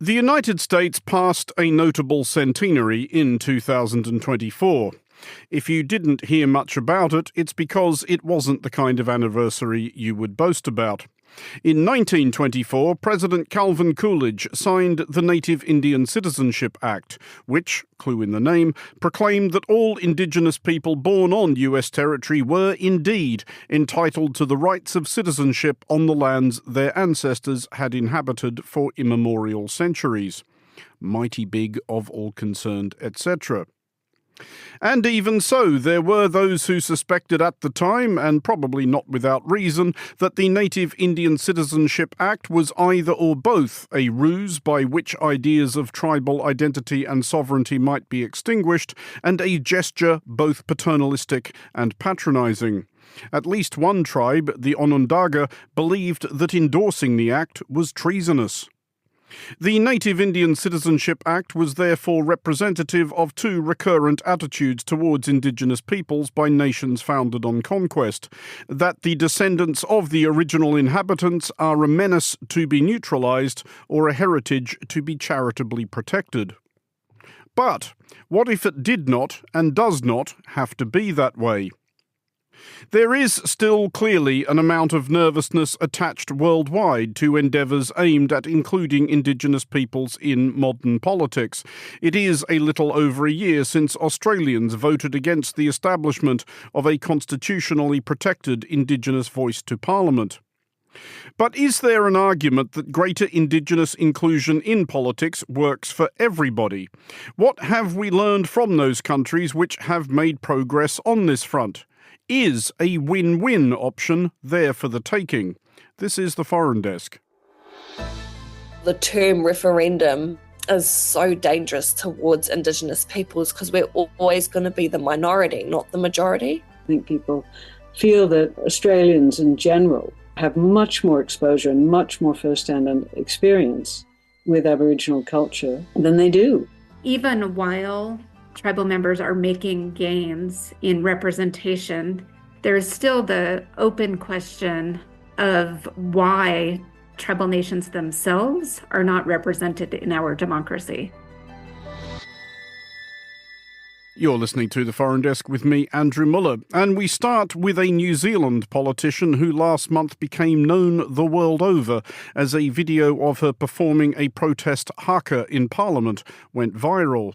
The United States passed a notable centenary in 2024. If you didn't hear much about it, it's because it wasn't the kind of anniversary you would boast about. In 1924, President Calvin Coolidge signed the Native Indian Citizenship Act, which, clue in the name, proclaimed that all indigenous people born on U.S. territory were indeed entitled to the rights of citizenship on the lands their ancestors had inhabited for immemorial centuries. Mighty big of all concerned, etc. And even so, there were those who suspected at the time, and probably not without reason, that the Native Indian Citizenship Act was either or both a ruse by which ideas of tribal identity and sovereignty might be extinguished, and a gesture both paternalistic and patronising. At least one tribe, the Onondaga, believed that endorsing the act was treasonous. The Native Indian Citizenship Act was therefore representative of two recurrent attitudes towards indigenous peoples by nations founded on conquest: that the descendants of the original inhabitants are a menace to be neutralised or a heritage to be charitably protected. But what if it did not and does not have to be that way? There is still clearly an amount of nervousness attached worldwide to endeavours aimed at including indigenous peoples in modern politics. It is a little over a year since Australians voted against the establishment of a constitutionally protected indigenous voice to Parliament. But is there an argument that greater indigenous inclusion in politics works for everybody? What have we learned from those countries which have made progress on this front? Is a win-win option there for the taking? This is the Foreign Desk. The term referendum is so dangerous towards Indigenous peoples because we're always going to be the minority, not the majority. I think people feel that Australians in general have much more exposure and much more first-hand experience with Aboriginal culture than they do. Even while tribal members are making gains in representation, there's still the open question of why tribal nations themselves are not represented in our democracy. You're listening to The Foreign Desk with me, Andrew Mueller, and we start with a New Zealand politician who last month became known the world over as a video of her performing a protest haka in Parliament went viral.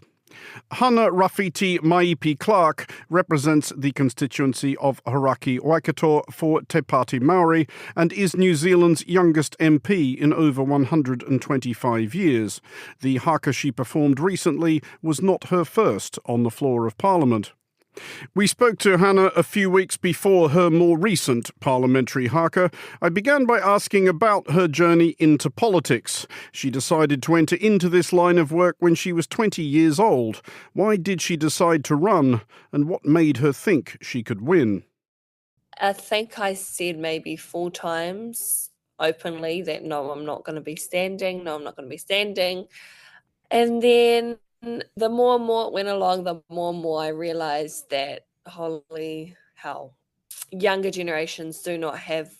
Hana-Rawhiti Maipi-Clarke represents the constituency of Hauraki Waikato for Te Pāti Māori and is New Zealand's youngest MP in over 125 years. The haka she performed recently was not her first on the floor of Parliament. We spoke to Hannah a few weeks before her more recent parliamentary haka. I began by asking about her journey into politics. She decided to enter into this line of work when she was 20 years old. Why did she decide to run, and what made her think she could win? I think I said maybe 4 times openly that no, I'm not going to be standing, no, I'm not going to be standing. And then the more and more it went along, the more and more I realised that, holy hell, younger generations do not have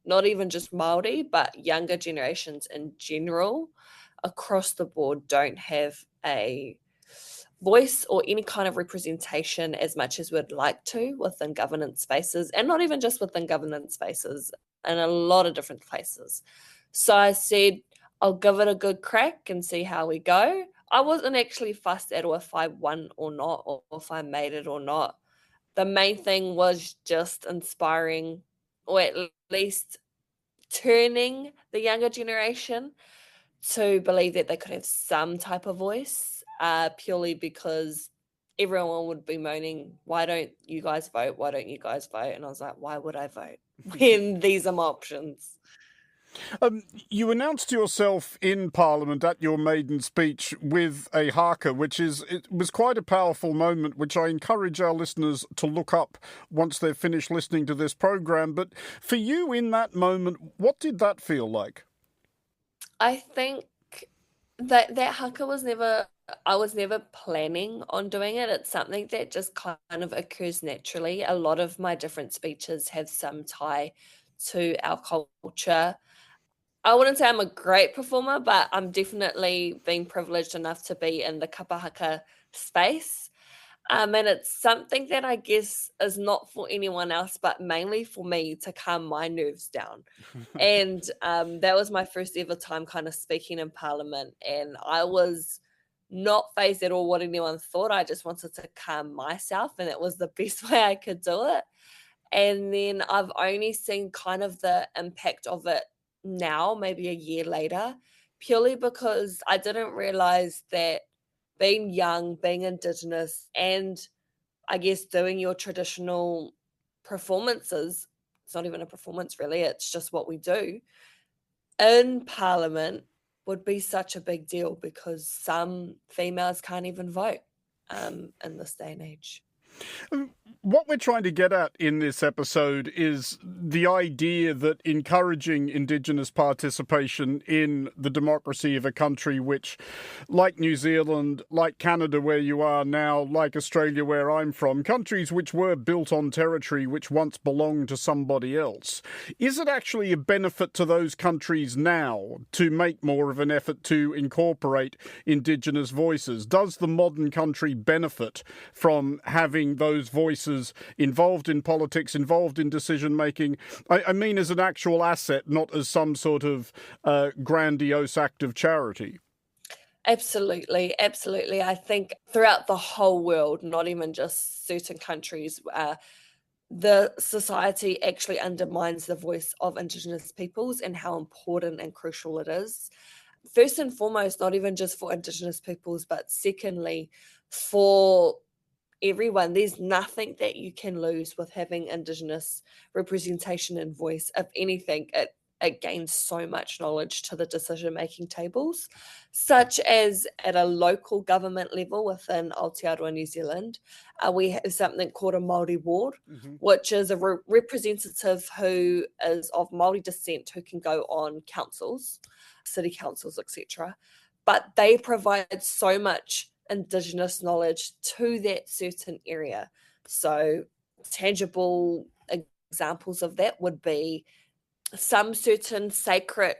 not even just Māori, but younger generations in general across the board don't have a voice or any kind of representation as much as we'd like to within governance spaces, and not even just within governance spaces, in a lot of different places. So I said, I'll give it a good crack and see how we go. I wasn't actually fussed at all if I won or not, or if I made it or not. The main thing was just inspiring, or at least turning the younger generation to believe that they could have some type of voice, purely because everyone would be moaning, why don't you guys vote? Why don't you guys vote? And I was like, why would I vote when these are my options? You announced yourself in Parliament at your maiden speech with a haka, it was quite a powerful moment, which I encourage our listeners to look up once they've finished listening to this program. But for you in that moment, what did that feel like? I think that haka I was never planning on doing it. It's something that just kind of occurs naturally. A lot of my different speeches have some tie to our culture. I wouldn't say I'm a great performer, but I'm definitely being privileged enough to be in the kapa haka space. And it's something that I guess is not for anyone else, but mainly for me to calm my nerves down. And that was my first ever time kind of speaking in Parliament. And I was not fazed at all what anyone thought. I just wanted to calm myself, and it was the best way I could do it. And then I've only seen kind of the impact of it now, maybe a year later, purely because I didn't realize that being young, being Indigenous, and I guess doing your traditional performances, it's not even a performance really, it's just what we do, in Parliament would be such a big deal because some females can't even vote in this day and age. What we're trying to get at in this episode is the idea that encouraging Indigenous participation in the democracy of a country which, like New Zealand, like Canada where you are now, like Australia where I'm from, countries which were built on territory which once belonged to somebody else, is it actually a benefit to those countries now to make more of an effort to incorporate Indigenous voices? Does the modern country benefit from having those voices involved in politics, involved in decision making? I mean as an actual asset, not as some sort of grandiose act of charity. Absolutely, absolutely. I think throughout the whole world, not even just certain countries, the society actually undermines the voice of Indigenous peoples and how important and crucial it is. First and foremost, not even just for Indigenous peoples, but secondly, for everyone. There's nothing that you can lose with having Indigenous representation and voice. If anything, it gains so much knowledge to the decision-making tables, such as at a local government level within Aotearoa, New Zealand. We have something called a Māori ward, which is a representative who is of Māori descent who can go on councils, city councils, etc. But they provide so much Indigenous knowledge to that certain area. So tangible examples of that would be some certain sacred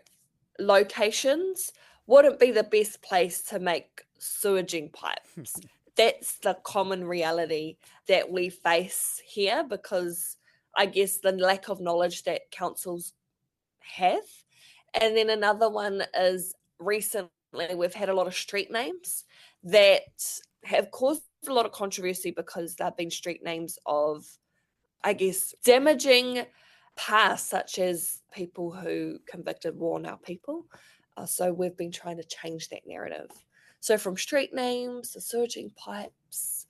locations wouldn't be the best place to make sewaging pipes. That's the common reality that we face here because I guess the lack of knowledge that councils have. And then another one is recently we've had a lot of street names that have caused a lot of controversy because they've been street names of, I guess, damaging past, such as people who convicted war on our people. So we've been trying to change that narrative. So from street names to sewaging pipes,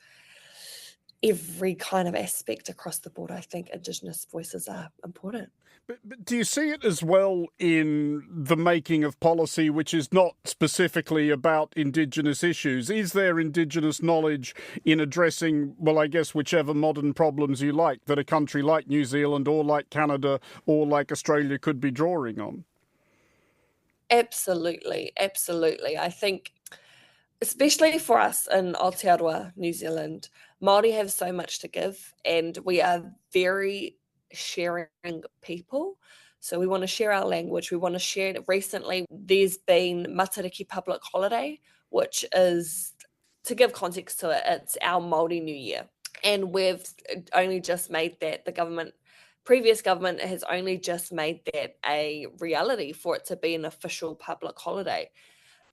every kind of aspect across the board, I think Indigenous voices are important. But do you see it as well in the making of policy, which is not specifically about Indigenous issues? Is there Indigenous knowledge in addressing, well, I guess, whichever modern problems you like, that a country like New Zealand or like Canada or like Australia could be drawing on? Absolutely, absolutely. I think, especially for us in Aotearoa, New Zealand, Māori have so much to give, and we are very sharing people. So we want to share our language. We want to share it. Recently, there's been Matariki public holiday, which is, to give context to it, it's our Māori New Year. And we've only just made that, previous government has only just made that a reality for it to be an official public holiday.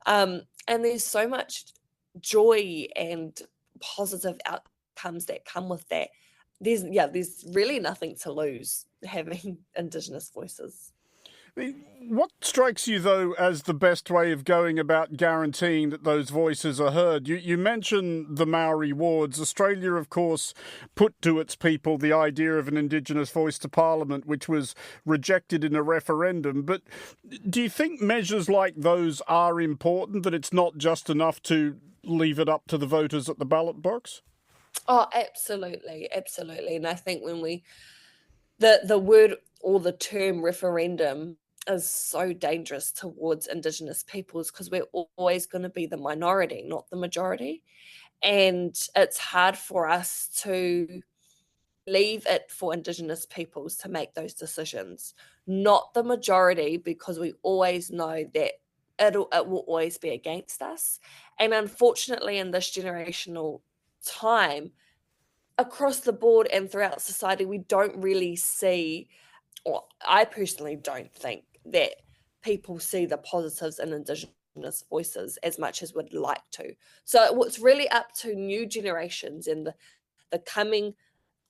And there's so much joy and positive outcomes that come with that. There's really nothing to lose having Indigenous voices. What strikes you, though, as the best way of going about guaranteeing that those voices are heard? You mentioned the Maori wards. Australia, of course, put to its people the idea of an Indigenous voice to Parliament, which was rejected in a referendum. But do you think measures like those are important, that it's not just enough to leave it up to the voters at the ballot box? Oh, absolutely, absolutely. And I think when the word or the term referendum is so dangerous towards Indigenous peoples because we're always going to be the minority, not the majority. And it's hard for us to leave it for Indigenous peoples to make those decisions, not the majority, because we always know that it will always be against us. And unfortunately, in this generational time, across the board and throughout society, we don't really see, or I personally don't think that people see the positives in Indigenous voices as much as we'd like to. So it's really up to new generations and the coming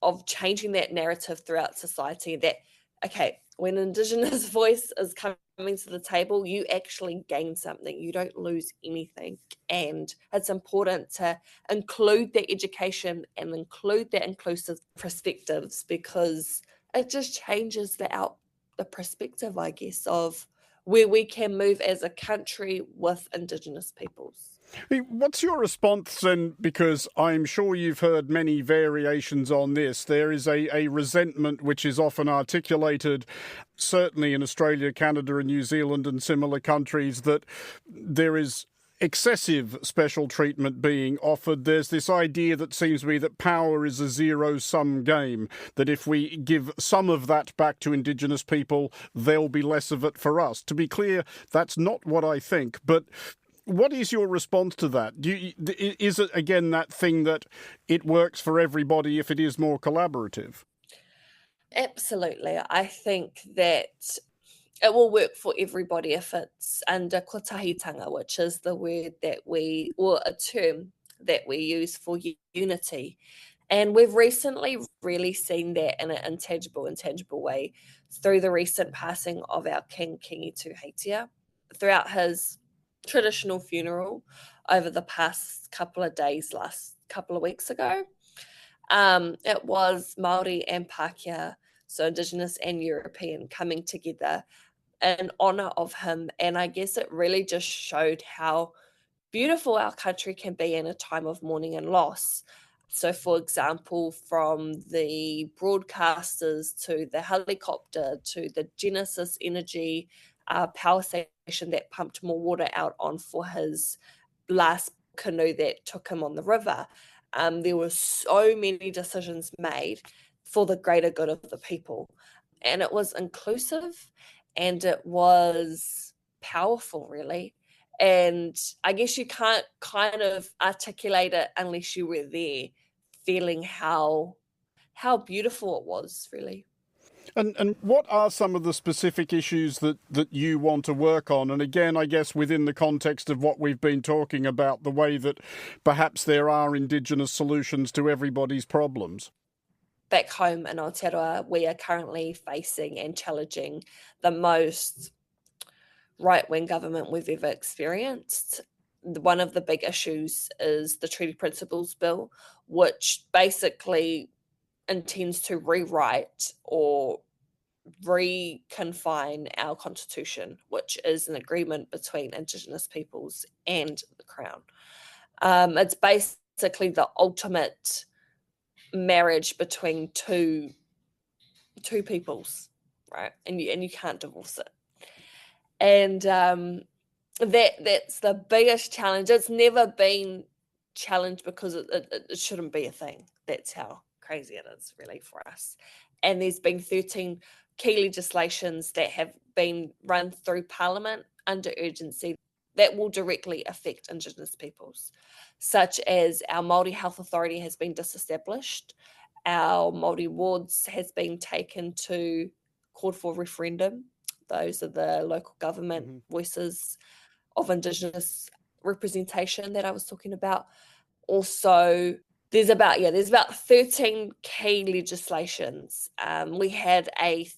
of changing that narrative throughout society that, okay, when Indigenous voice is coming to the table, you actually gain something. You don't lose anything. And it's important to include that education and include that inclusive perspectives, because it just changes the perspective, I guess, of where we can move as a country with Indigenous peoples. What's your response then? Because I'm sure you've heard many variations on this. There is a resentment which is often articulated, certainly in Australia, Canada and New Zealand and similar countries, that there is excessive special treatment being offered. There's this idea that seems to be that power is a zero-sum game, that if we give some of that back to Indigenous people, there'll be less of it for us. To be clear, that's not what I think, but what is your response to that? Is it, again, that thing that it works for everybody if it is more collaborative? Absolutely. I think that it will work for everybody if it's under kotahitanga, which is the word that or a term that we use for unity. And we've recently really seen that in an intangible way through the recent passing of our King Kingi Heitia. Throughout his traditional funeral over the past couple of days, last couple of weeks ago, it was Māori and Pākehā, so Indigenous and European, coming together in honour of him. And I guess it really just showed how beautiful our country can be in a time of mourning and loss. So, for example, from the broadcasters to the helicopter to the Genesis Energy power station that pumped more water out on for his last canoe that took him on the river, there were so many decisions made for the greater good of the people. And it was inclusive and it was powerful, really. And I guess you can't kind of articulate it unless you were there, feeling how beautiful it was, really. And what are some of the specific issues that you want to work on? And again, I guess within the context of what we've been talking about, the way that perhaps there are Indigenous solutions to everybody's problems. Back home in Aotearoa, we are currently facing and challenging the most right-wing government we've ever experienced. One of the big issues is the Treaty Principles Bill, which basically intends to rewrite or reconfine our constitution, which is an agreement between Indigenous peoples and the Crown. It's basically the ultimate marriage between two peoples, right? And you can't divorce it. And that's the biggest challenge. It's never been challenged because it shouldn't be a thing. That's how crazy it is, really, for us. And there's been 13 key legislations that have been run through Parliament under urgency that will directly affect Indigenous peoples, such as our Māori Health Authority has been disestablished, our Māori wards has been taken to court for referendum. Those are the local government voices of Indigenous representation that I was talking about. Also, there's about 13 key legislations. We had a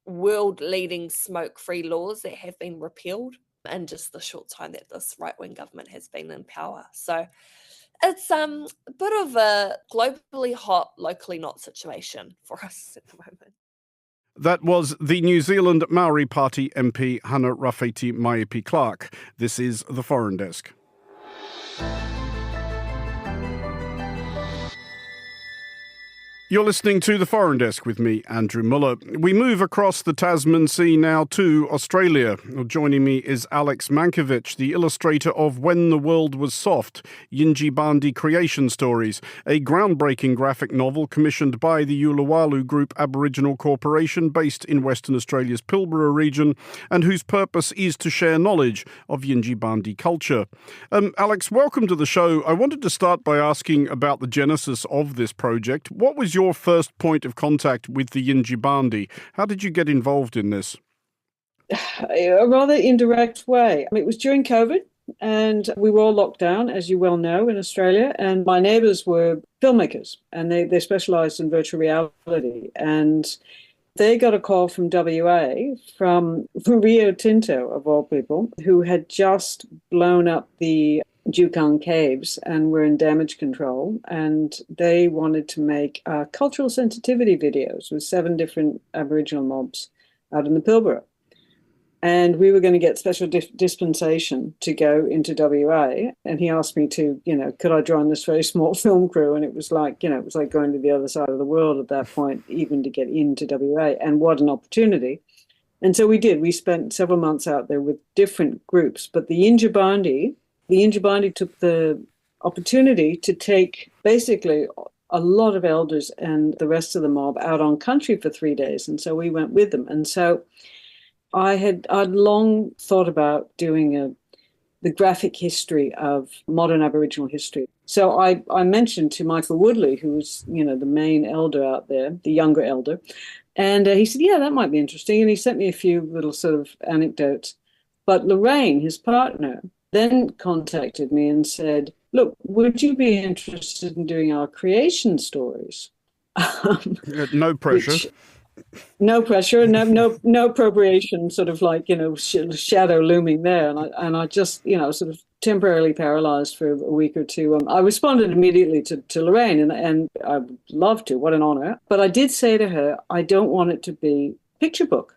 world-leading smoke-free laws that have been repealed in just the short time that this right-wing government has been in power. So it's a bit of a globally hot, locally not situation for us at the moment. That was the New Zealand Maori Party MP Hana-Rawhiti Maipi-Clarke. This is The Foreign Desk. You're listening to The Foreign Desk with me, Andrew Mueller. We move across the Tasman Sea now to Australia. Joining me is Alex Mankiewicz, the illustrator of When the World Was Soft, Yindjibarndi Creation Stories, a groundbreaking graphic novel commissioned by the Uluwatu Group Aboriginal Corporation based in Western Australia's Pilbara region, and whose purpose is to share knowledge of Yindjibarndi culture. Alex, welcome to the show. I wanted to start by asking about the genesis of this project. What was your first point of contact with the Yindjibarndi? How did you get involved in this? A rather indirect way. It was during COVID, and we were all locked down, as you well know, in Australia. And my neighbours were filmmakers, and they specialised in virtual reality. And they got a call from WA, from Rio Tinto, of all people, who had just blown up the Juukan Caves and were in damage control, and they wanted to make cultural sensitivity videos with 7 different Aboriginal mobs out in the Pilbara. And we were going to get special dispensation to go into WA, and he asked me to, could I join this very small film crew? And it was like going to the other side of the world at that point, even to get into WA, and what an opportunity. And so we did. We spent several months out there with different groups, but the Yindjibarndi took the opportunity to take basically a lot of elders and the rest of the mob out on country for 3 days. And so we went with them. And so I'd long thought about doing the graphic history of modern Aboriginal history. So I mentioned to Michael Woodley, who was, the main elder out there, the younger elder, and he said, yeah, that might be interesting. And he sent me a few little sort of anecdotes. But Lorraine, his partner, then contacted me and said, look, would you be interested in doing our creation stories? No pressure. No pressure, no appropriation, sort of like, shadow looming there. And I just, sort of temporarily paralyzed for a week or two. I responded immediately to Lorraine, and I would love to. What an honor. But I did say to her, I don't want it to be picture book.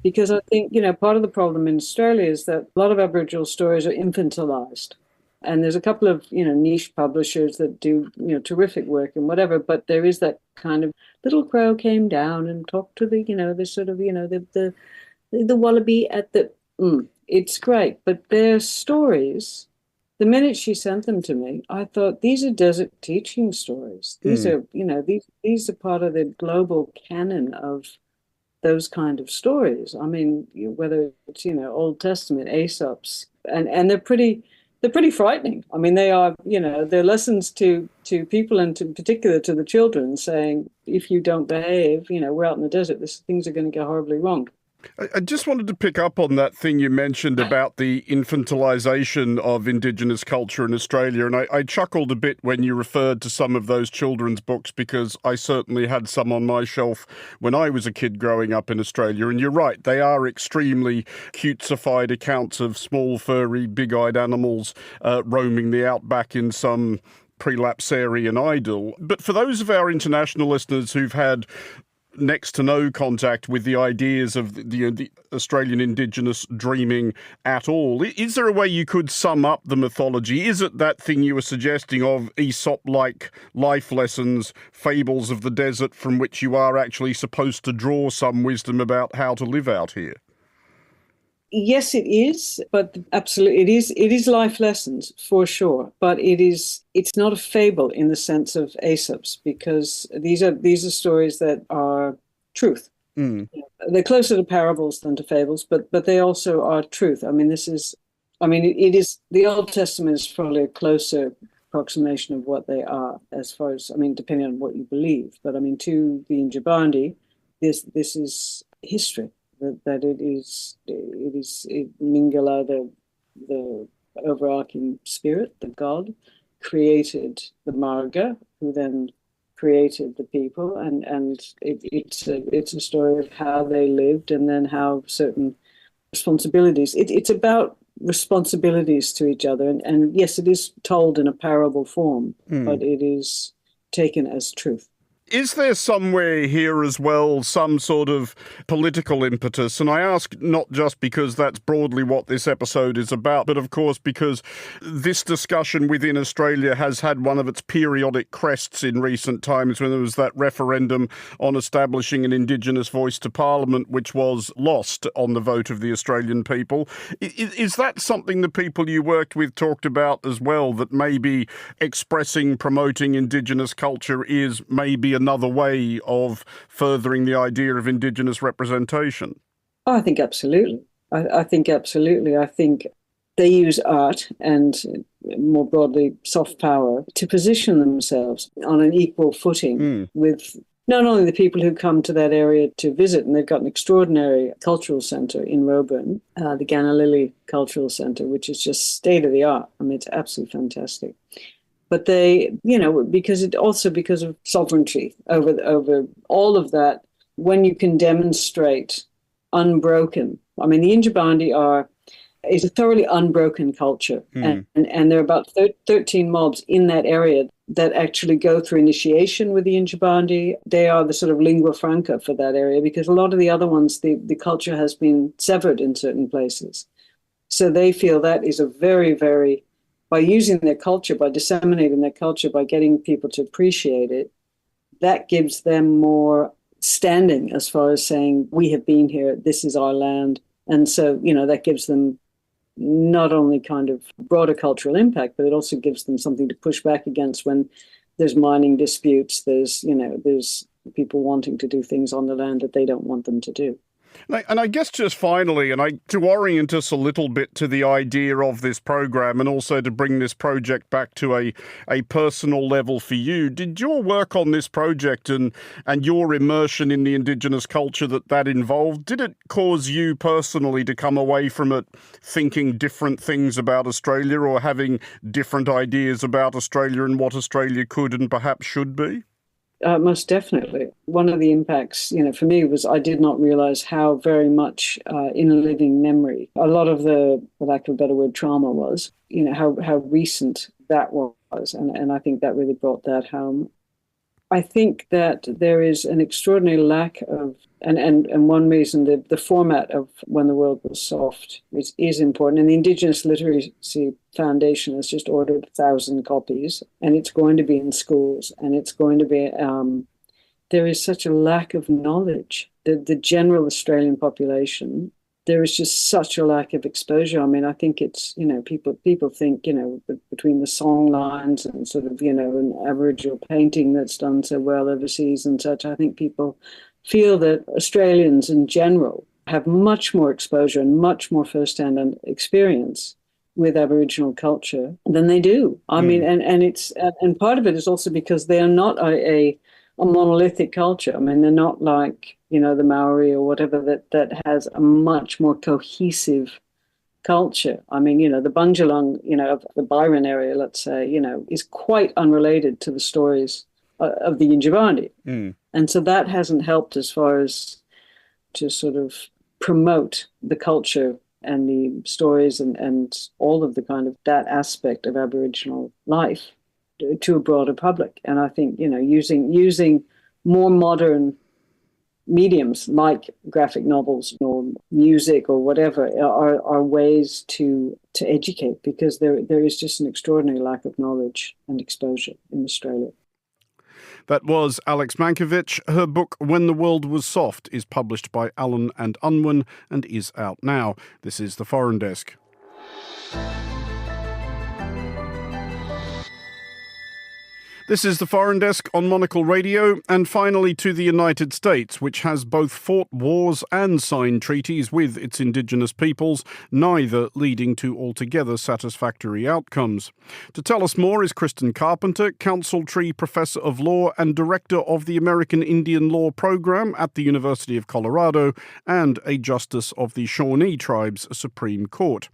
Because I think, part of the problem in Australia is that a lot of Aboriginal stories are infantilized. And there's a couple of, niche publishers that do, terrific work and whatever, but there is that kind of little crow came down and talked to the sort of, the wallaby at the, it's great. But their stories, the minute she sent them to me, I thought, these are desert teaching stories. These are, these are part of the global canon of those kind of stories. I mean, whether it's, Old Testament, Aesop's, and they're pretty frightening. I mean, they are, they're lessons to people, and in particular to the children, saying, if you don't behave, we're out in the desert, things are going to go horribly wrong. I just wanted to pick up on that thing you mentioned about the infantilization of Indigenous culture in Australia. And I chuckled a bit when you referred to some of those children's books, because I certainly had some on my shelf when I was a kid growing up in Australia. And you're right, they are extremely cutesified accounts of small, furry, big-eyed animals roaming the outback in some prelapsarian idyll. But for those of our international listeners who've had next to no contact with the ideas of the Australian Indigenous dreaming at all, is there a way you could sum up the mythology? Is it that thing you were suggesting of Aesop-like life lessons, fables of the desert from which you are actually supposed to draw some wisdom about how to live out here? Yes, it is, but absolutely, it is life lessons for sure. But it's not a fable in the sense of Aesop's, because these are stories that are truth. They're closer to parables than to fables, but they also are truth. I mean, it is the Old Testament is probably a closer approximation of what they are, as far as, depending on what you believe. But to the Yindjibarndi, this is history. That it is Mingala, the overarching spirit, the god, created the Marga, who then created the people, and it's a story of how they lived, and then how certain responsibilities. It's about responsibilities to each other, and yes, it is told in a parable form, but it is taken as truth. Is there somewhere here as well some sort of political impetus? And I ask not just because that's broadly what this episode is about, but of course because this discussion within Australia has had one of its periodic crests in recent times when there was that referendum on establishing an Indigenous voice to Parliament, which was lost on the vote of the Australian people. Is that something the people you worked with talked about as well, that maybe expressing, promoting Indigenous culture is maybe another way of furthering the idea of Indigenous representation? I think absolutely. I think absolutely. I think they use art and more broadly soft power to position themselves on an equal footing with not only the people who come to that area to visit, and they've got an extraordinary cultural centre in Roebourne, the Ganalili Cultural Centre, which is just state of the art. I mean, it's absolutely fantastic. But they, because of sovereignty over all of that, when you can demonstrate unbroken. I mean, the Yindjibarndi is a thoroughly unbroken culture. And there are about 13 mobs in that area that actually go through initiation with the Yindjibarndi. They are the sort of lingua franca for that area, because a lot of the other ones, the culture has been severed in certain places. So they feel that is a very, very, by using their culture, by disseminating their culture, by getting people to appreciate it, that gives them more standing as far as saying, we have been here, this is our land. And so, that gives them not only kind of broader cultural impact, but it also gives them something to push back against when there's mining disputes, there's people wanting to do things on the land that they don't want them to do. And I guess just finally, to orient us a little bit to the idea of this program, and also to bring this project back to a personal level for you, did your work on this project and your immersion in the Indigenous culture that involved, did it cause you personally to come away from it thinking different things about Australia, or having different ideas about Australia and what Australia could and perhaps should be? Most definitely. One of the impacts, for me was I did not realize how very much in a living memory, a lot of the, for lack of a better word, trauma was, how recent that was. And I think that really brought that home. I think that there is an extraordinary lack of, and one reason the format of When the World Was Soft is important. And the Indigenous Literacy Foundation has just ordered 1,000 copies, and it's going to be in schools, and it's going to be, there is such a lack of knowledge. The general Australian population, there is just such a lack of exposure. I mean, I think it's, people think, between the song lines and sort of, an Aboriginal painting that's done so well overseas and such, I think people feel that Australians in general have much more exposure and much more first-hand experience with Aboriginal culture than they do. I mean, and part of it is also because they are not a monolithic culture. I mean, they're not like, the Maori or whatever that has a much more cohesive culture. I mean, the Bundjalung, of the Byron area, let's say, is quite unrelated to the stories of the Yindjibarndi. And so that hasn't helped as far as to sort of promote the culture and the stories and all of the kind of that aspect of Aboriginal life to a broader public. And I think, using more modern mediums like graphic novels or music or whatever are ways to educate, because there is just an extraordinary lack of knowledge and exposure in Australia. That was Alex Mankiewicz. Her book, When the World Was Soft, is published by Allen and Unwin and is out now. This is The Foreign Desk. This is The Foreign Desk on Monocle Radio, and finally to the United States, which has both fought wars and signed treaties with its indigenous peoples, neither leading to altogether satisfactory outcomes. To tell us more is Kristen Carpenter, Council Tree Professor of Law and Director of the American Indian Law Program at the University of Colorado, and a Justice of the Shawnee Tribe's Supreme Court.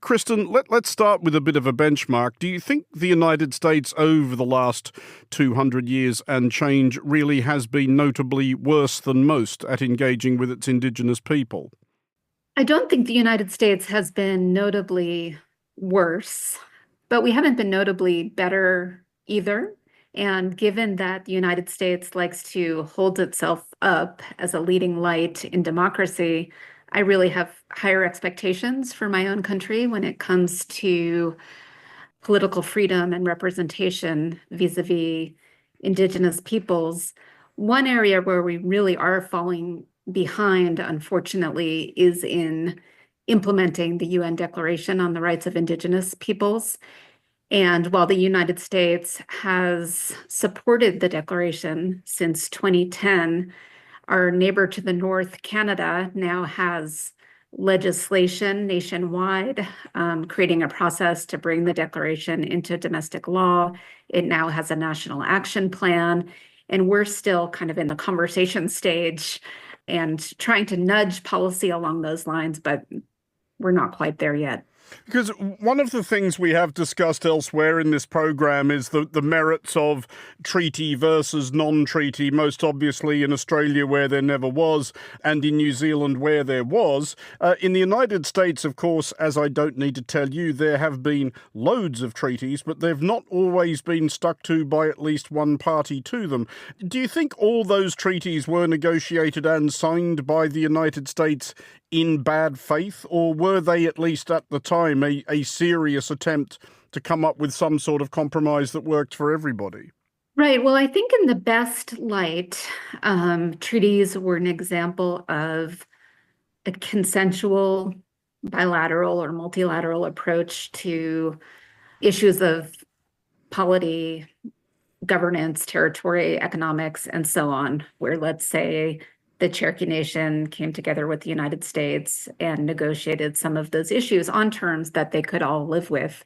Kristen, let's start with a bit of a benchmark. Do you think the United States over the last 200 years and change really has been notably worse than most at engaging with its indigenous people? I don't think the United States has been notably worse, but we haven't been notably better either. And given that the United States likes to hold itself up as a leading light in democracy, I really have higher expectations for my own country when it comes to political freedom and representation vis-a-vis indigenous peoples. One area where we really are falling behind, unfortunately, is in implementing the UN Declaration on the Rights of Indigenous Peoples. And while the United States has supported the declaration since 2010, our neighbor to the north, Canada, now has legislation nationwide, creating a process to bring the declaration into domestic law. It now has a national action plan, and we're still kind of in the conversation stage and trying to nudge policy along those lines, but we're not quite there yet. Because one of the things we have discussed elsewhere in this program is the merits of treaty versus non-treaty, most obviously in Australia where there never was, and in New Zealand where there was. In the United States, of course, as I don't need to tell you, there have been loads of treaties, but they've not always been stuck to by at least one party to them. Do you think all those treaties were negotiated and signed by the United States in bad faith, or were they at least at the time a serious attempt to come up with some sort of compromise that worked for everybody? Right. Well, I think in the best light, treaties were an example of a consensual, bilateral or multilateral approach to issues of polity, governance, territory, economics, and so on, where, let's say, the Cherokee Nation came together with the United States and negotiated some of those issues on terms that they could all live with.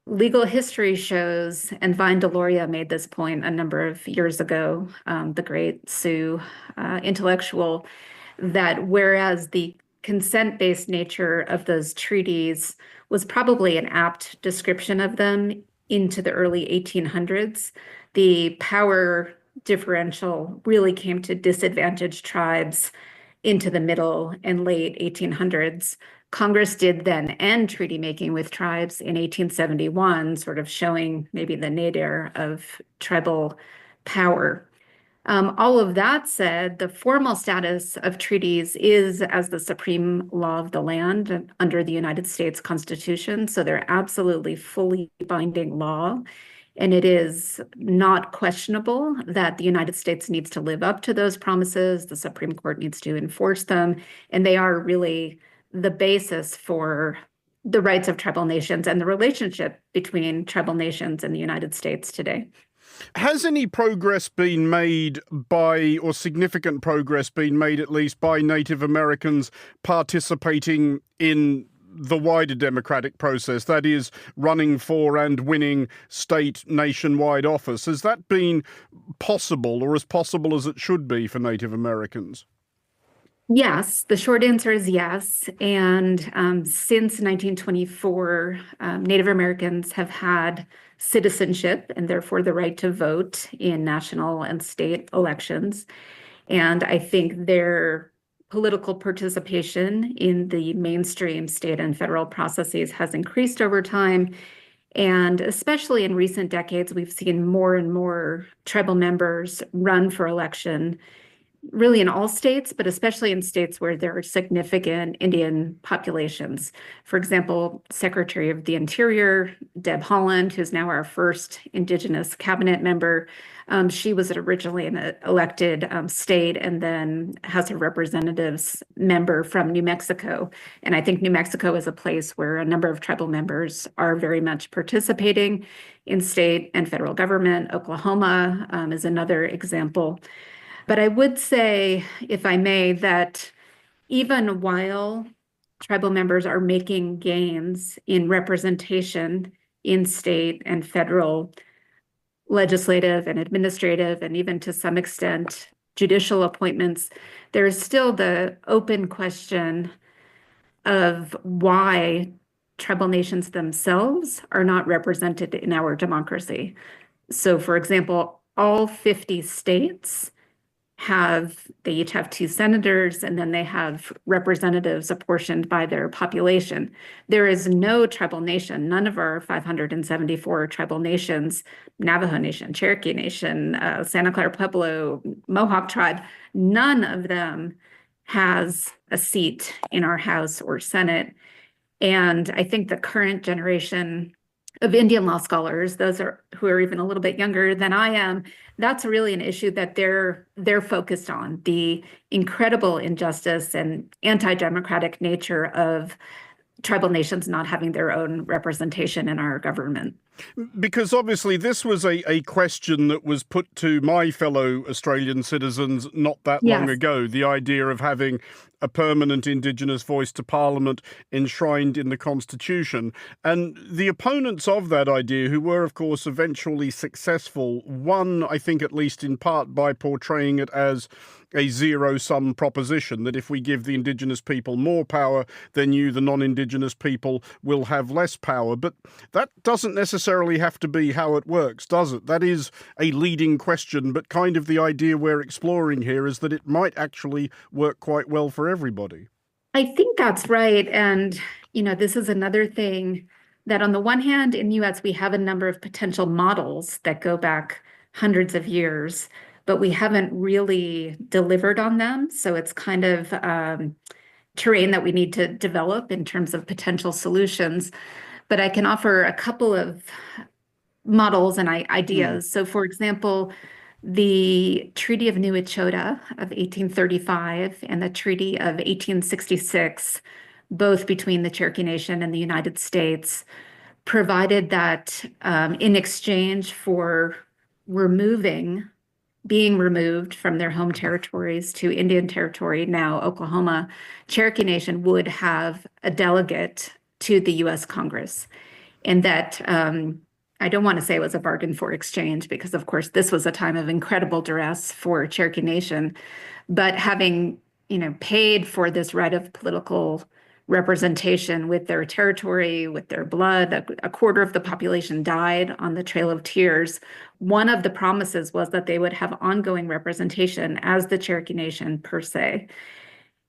Legal history shows, and Vine Deloria made this point a number of years ago, the great Sioux intellectual, that whereas the consent-based nature of those treaties was probably an apt description of them into the early 1800s, the power differential really came to disadvantaged tribes into the middle and late 1800s. Congress did then end treaty making with tribes in 1871, sort of showing maybe the nadir of tribal power. All of that said, the formal status of treaties is as the supreme law of the land under the United States Constitution. So they're absolutely fully binding law. And it is not questionable that the United States needs to live up to those promises. The Supreme Court needs to enforce them. And they are really the basis for the rights of tribal nations and the relationship between tribal nations and the United States today. Has any progress been made or significant progress been made at least by Native Americans participating in the wider democratic process, that is, running for and winning state nationwide office? Has that been possible, or as possible as it should be for Native Americans? Yes, the short answer is yes. And since 1924, Native Americans have had citizenship and therefore the right to vote in national and state elections. And I think their political participation in the mainstream state and federal processes has increased over time. And especially in recent decades, we've seen more and more tribal members run for election, really in all states, but especially in states where there are significant Indian populations. For example, Secretary of the Interior, Deb Haaland, who's now our first Indigenous cabinet member, she was originally an elected state and then House of Representatives member from New Mexico. And I think New Mexico is a place where a number of tribal members are very much participating in state and federal government. Oklahoma is another example. But I would say, if I may, that even while tribal members are making gains in representation in state and federal legislative and administrative, and even to some extent judicial appointments, there is still the open question of why tribal nations themselves are not represented in our democracy. So, for example, all 50 states they each have 2 senators, and then they have representatives apportioned by their population. There is no tribal nation, none of our 574 tribal nations, Navajo Nation, Cherokee Nation, Santa Clara Pueblo, Mohawk tribe, none of them has a seat in our House or Senate. And I think the current generation of Indian law scholars, who are even a little bit younger than I am, that's really an issue that they're focused on, the incredible injustice and anti-democratic nature of tribal nations not having their own representation in our government. Because obviously this was a question that was put to my fellow Australian citizens not that long ago, the idea of having a permanent Indigenous voice to Parliament enshrined in the Constitution. And the opponents of that idea, who were, of course, eventually successful, won, I think, at least in part by portraying it as a zero-sum proposition, that if we give the Indigenous people more power, then you, the non-Indigenous people, will have less power. But that doesn't necessarily have to be how it works, does it? That is a leading question, but kind of the idea we're exploring here is that it might actually work quite well for everybody. I think that's right. And, this is another thing that on the one hand, in the US, we have a number of potential models that go back hundreds of years, but we haven't really delivered on them. So it's kind of terrain that we need to develop in terms of potential solutions. But I can offer a couple of models and ideas. So, for example, the Treaty of New Echota of 1835 and the Treaty of 1866, both between the Cherokee Nation and the United States, provided that in exchange for being removed from their home territories to Indian Territory, now Oklahoma, Cherokee Nation would have a delegate to the U.S. Congress. And that I don't want to say it was a bargain for exchange, because, of course, this was a time of incredible duress for Cherokee Nation. But having, paid for this right of political representation with their territory, with their blood, a quarter of the population died on the Trail of Tears. One of the promises was that they would have ongoing representation as the Cherokee Nation per se.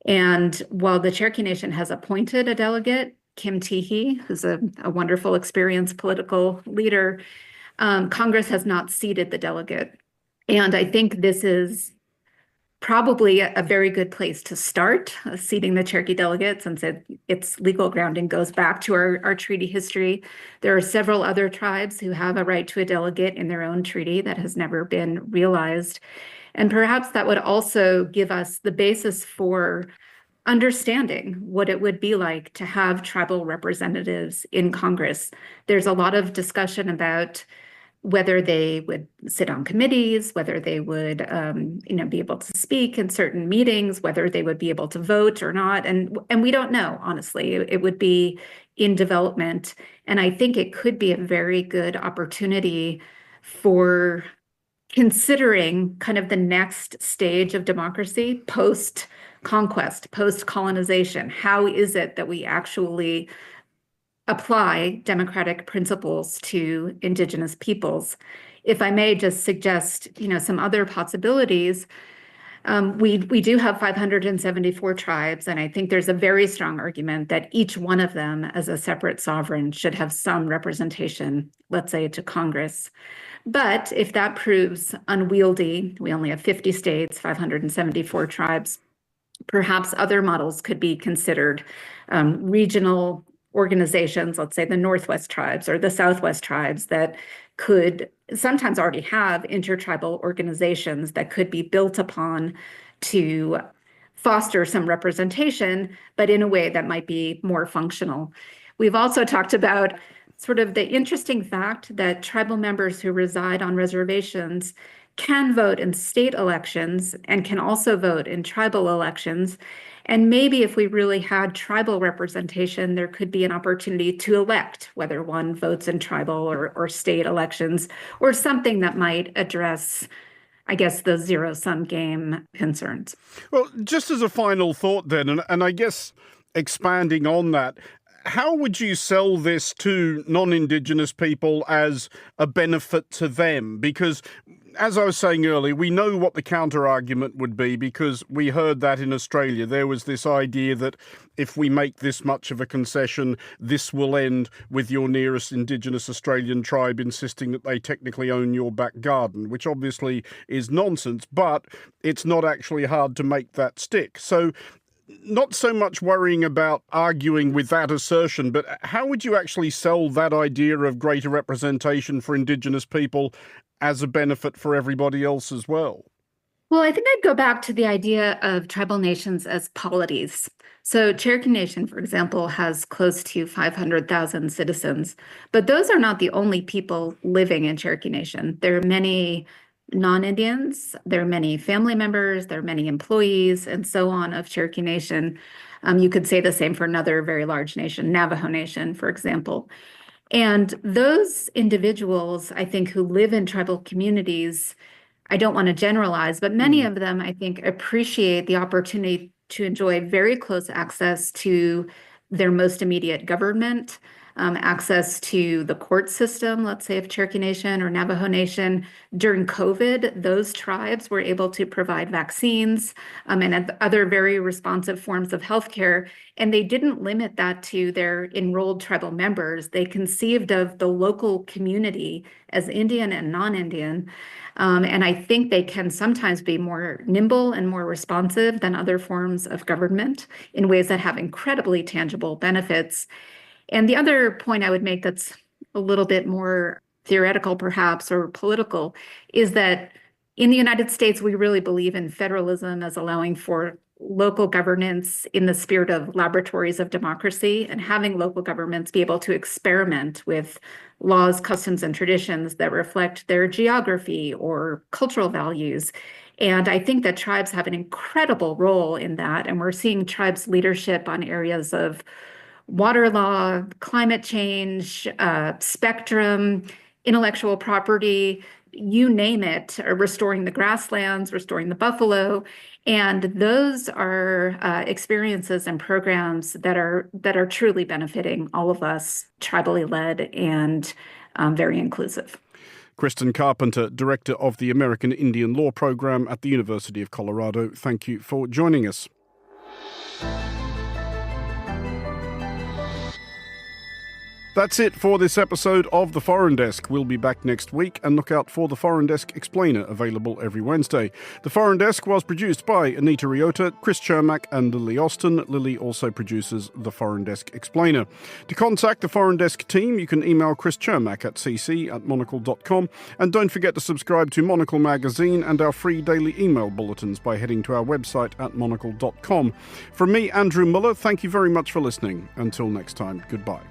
And while the Cherokee Nation has appointed a delegate, Kim Teehee, who's a wonderful, experienced political leader, Congress has not seated the delegate. And I think this is probably a very good place to start, seating the Cherokee delegate, since its legal grounding goes back to our treaty history. There are several other tribes who have a right to a delegate in their own treaty that has never been realized. And perhaps that would also give us the basis for understanding what it would be like to have tribal representatives in Congress. There's a lot of discussion about whether they would sit on committees, whether they would, be able to speak in certain meetings, whether they would be able to vote or not. And we don't know, honestly. It would be in development. And I think it could be a very good opportunity for considering kind of the next stage of democracy post-conquest, post-colonization. How is it that we actually apply democratic principles to Indigenous peoples? If I may just suggest, some other possibilities, we do have 574 tribes, and I think there's a very strong argument that each one of them, as a separate sovereign, should have some representation, let's say, to Congress. But if that proves unwieldy, we only have 50 states, 574 tribes, perhaps other models could be considered. Regional organizations, let's say the Northwest tribes or the Southwest tribes, that could sometimes already have intertribal organizations that could be built upon to foster some representation, but in a way that might be more functional. We've also talked about sort of the interesting fact that tribal members who reside on reservations can vote in state elections and can also vote in tribal elections. And maybe if we really had tribal representation, there could be an opportunity to elect whether one votes in tribal or state elections, or something that might address, I guess, the zero-sum game concerns. Well, just as a final thought then, and I guess expanding on that, how would you sell this to non-Indigenous people as a benefit to them? Because, as I was saying earlier, we know what the counter-argument would be because we heard that in Australia. There was this idea that if we make this much of a concession, this will end with your nearest Indigenous Australian tribe insisting that they technically own your back garden, which obviously is nonsense, but it's not actually hard to make that stick. So not so much worrying about arguing with that assertion, but how would you actually sell that idea of greater representation for Indigenous people as a benefit for everybody else as well? Well, I think I'd go back to the idea of tribal nations as polities. So Cherokee Nation, for example, has close to 500,000 citizens, but those are not the only people living in Cherokee Nation. There are many non-Indians, there are many family members, there are many employees, and so on of Cherokee Nation. You could say the same for another very large nation, Navajo Nation, for example. And those individuals, I think, who live in tribal communities, I don't want to generalize, but many of them, I think, appreciate the opportunity to enjoy very close access to their most immediate government, access to the court system, let's say of Cherokee Nation or Navajo Nation. During COVID, those tribes were able to provide vaccines and other very responsive forms of healthcare. And they didn't limit that to their enrolled tribal members. They conceived of the local community as Indian and non-Indian. And I think they can sometimes be more nimble and more responsive than other forms of government in ways that have incredibly tangible benefits. And the other point I would make that's a little bit more theoretical, perhaps, or political, is that in the United States, we really believe in federalism as allowing for local governance in the spirit of laboratories of democracy and having local governments be able to experiment with laws, customs, and traditions that reflect their geography or cultural values. And I think that tribes have an incredible role in that. And we're seeing tribes' leadership on areas of water law, climate change, spectrum, intellectual property, you name it, restoring the grasslands, restoring the buffalo. And those are experiences and programs that are truly benefiting all of us, tribally led and very inclusive. Kristen Carpenter, Director of the American Indian Law Program at the University of Colorado. Thank you for joining us. That's it for this episode of The Foreign Desk. We'll be back next week, and look out for The Foreign Desk Explainer, available every Wednesday. The Foreign Desk was produced by Anita Riota, Chris Chermak and Lily Austin. Lily also produces The Foreign Desk Explainer. To contact the Foreign Desk team, you can email Chris Chermak at cc@monocle.com. And don't forget to subscribe to Monocle magazine and our free daily email bulletins by heading to our website at monocle.com. From me, Andrew Mueller, thank you very much for listening. Until next time, goodbye.